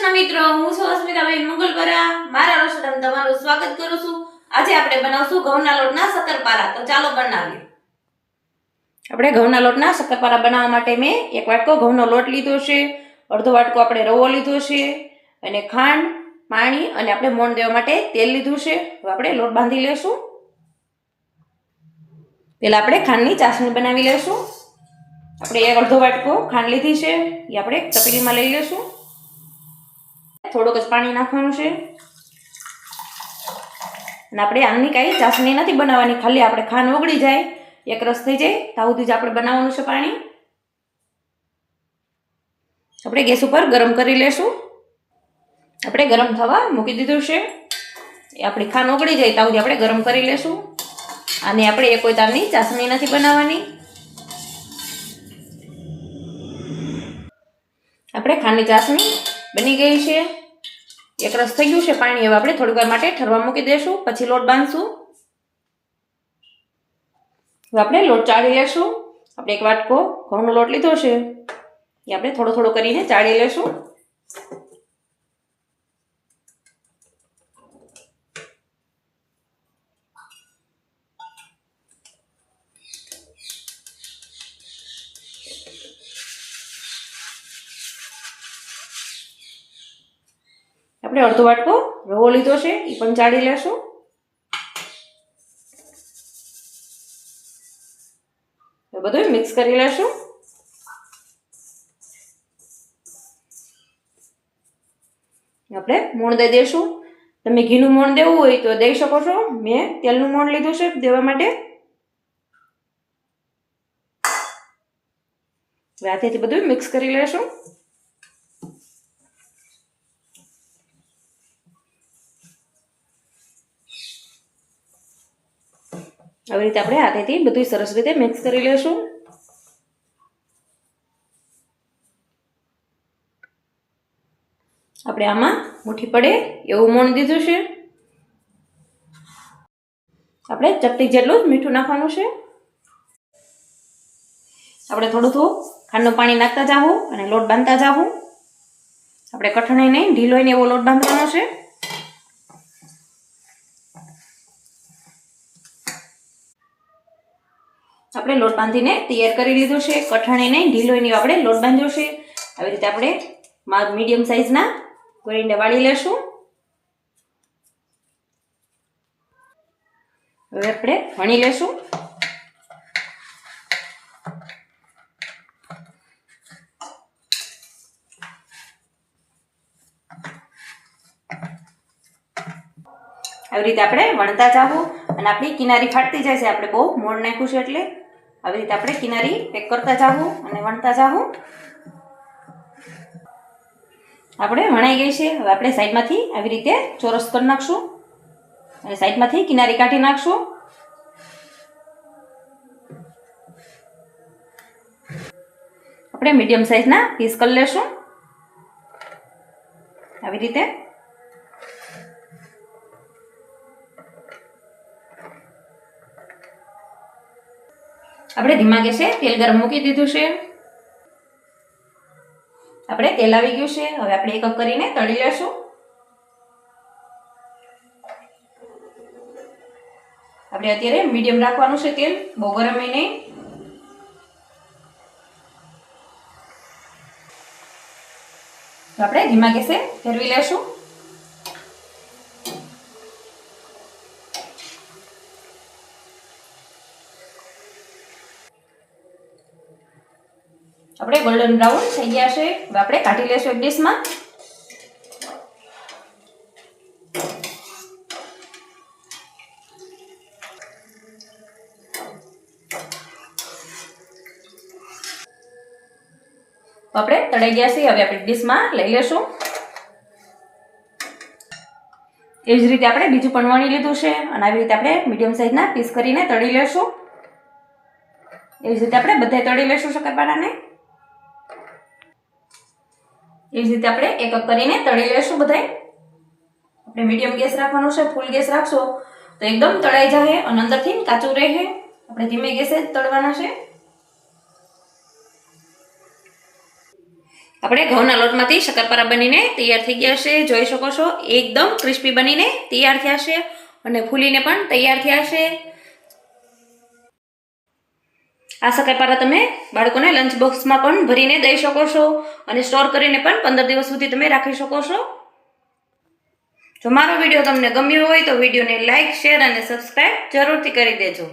કૃષ્ણ મિત્રો, હું છું અસ્મિતાબેન મંગલપરા. મારા રસોડામાં તમારું સ્વાગત કરું છું. આજે આપણે બનાવશું ઘઉંના લોટના શક્કરપારા. તો ચાલો બનાવીએ. આપણે ઘઉંના લોટના શક્કરપારા બનાવવા માટે મેં એક વાટકો ઘઉંનો લોટ લીધો છે, અડધો વાટકો આપણે રવો લીધો છે અને ખાંડ, પાણી અને આપણે મોણ દેવા માટે તેલ લીધું છે. હવે આપણે લોટ બાંધી લેશું. પહેલા આપણે ખાંડની ચાસણી બનાવી લેશું. આપણે એક અડધો વાટકો ખાંડ લીધી છે, એ આપણે તપેલીમાં લઈ લેશું. થોડુંક જ પાણી નાખવાનું છે અને આપણે આની કાંઈ ચાસણી નથી બનાવવાની, ખાલી આપણે ખાંડ ઓગળી જાય, એક રસ થઈ જાય ત્યાં સુધી જ આપણે બનાવવાનું છે પાણી. આપણે ગેસ ઉપર ગરમ કરી લેશું. આપણે ગરમ થવા મૂકી દીધું છે. એ આપણી ખાંડ ઓગળી જાય ત્યાં સુધી આપણે ગરમ કરી લેશું. આને આપણે એ કોઈ તારની ચાસણી નથી બનાવવાની. આપણે ખાંડની ચાસણી બની ગઈ છે, એક રસ થઈ ગયું છે પાણી. હવે આપણે થોડીક વાર માટે ઠરવા મૂકી દઈશું, પછી લોટ બાંધશું. હવે આપણે લોટ ચાળી લેશું. આપણે એક વાટકો ઘઉંનો લોટ લીધો છે, એ આપણે થોડો થોડો કરીને ચાળી લેશું. આપણે અડધો વાટકો રવો લીધો છે, એ પણ ચાળી લેશું. બધું મિક્સ કરી લેશું. આપણે મોણ દઈ દઈશું. તમે ઘીનું મોણ દેવું હોય તો દઈ શકો છો. મેં તેલનું મોણ લીધું છે દેવા માટે. હાથેથી બધું મિક્સ કરી લેશું. આવી રીતે આપણે હાથેથી બધું સરસ રીતે મિક્સ કરી લેશું. આપણે આમાં મુઠ્ઠી પડે એવું મોણ દીધું છે. આપણે ચપટી જેટલું જ મીઠું નાખવાનું છે. આપણે થોડું ખાંડનું પાણી નાખતા જાવું અને લોટ બાંધતા જાવું. આપણે કઠણાઈ નહીં, ઢીલો ને એવો લોટ બાંધવાનો છે. આપણે લોટ બાંધીને તૈયાર કરી લીધું છે. કઠાણી નહીં, ઢીલો એની આપણે લોટ બાંધ્યો છે. આવી રીતે આપણે મીડિયમ સાઈઝના ગોળીને વાળી લેશું. હવે આપણે વણી લેશું. આવી રીતે આપણે વણતા જાવું અને આપણી કિનારી ફાટતી જાય છે. આપણે બહુ મોણ નાખ્યું છે એટલે આવી રીતે આપણે કિનારી પેક કરતા જાવું અને વણતા જાવું. આપણે વણાઈ ગઈ છે. હવે આપણે સાઈડમાંથી આવી રીતે ચોરસ કરી નાખશું અને સાઈડમાંથી કિનારી કાઢી નાખશું. આપણે મીડિયમ સાઈઝના પીસ કરી લેશું આવી રીતે. આપણે ધીમા ગેસે તેલ ગરમ મૂકી દીધું છે. આપણે તેલ આવી ગયું છે. હવે આપણે એક એક કરીને તળી લેશું. આપણે અત્યારે મીડિયમ રાખવાનું છે તેલ, બહુ ગરમ નહીં. આપણે ધીમા ગેસે ફેરવી લેશું. આપણે ગોલ્ડન બ્રાઉન થઈ ગયા છે. હવે આપણે કાઢી લેશું એક ડીશમાં. આપણે તળાઈ ગયા છે. હવે આપણે ડીશમાં લઈ લેશું. એવી જ રીતે આપણે બીજું પણ વણી લીધું છે અને આવી રીતે આપણે મીડિયમ સાઈઝના પીસ કરીને તળી લેશું. એવી જ રીતે આપણે બધા તળી લેશું શક્કરપારાને. એવી જ રીતે આપણે એક એક કરીને તળી લેશું બધાય. આપણે મીડિયમ ગેસ રાખવાનો છે. ફૂલ ગેસ રાખશો તો એકદમ તળાઈ જાય અને અંદરથી કાચું રહે. આપણે ધીમે ગેસે જ તળવાના છે. આપણે ઘઉંના લોટમાંથી શક્કરપારા બનીને તૈયાર થઈ ગયા છે. જોઈ શકો છો એકદમ ક્રિસ્પી બનીને તૈયાર થયા છે અને ફૂલીને પણ તૈયાર થયા છે. આ શક્કરપારા તમે બાળકોને લંચ બોક્સમાં પણ ભરીને દઈ શકો છો અને સ્ટોર કરીને પણ 15 દિવસ સુધી તમે રાખી શકો છો. જો મારો વિડીયો તમને ગમ્યો હોય તો વિડીયોને લાઇક, શેર અને સબસ્ક્રાઇબ જરૂરથી કરી દેજો.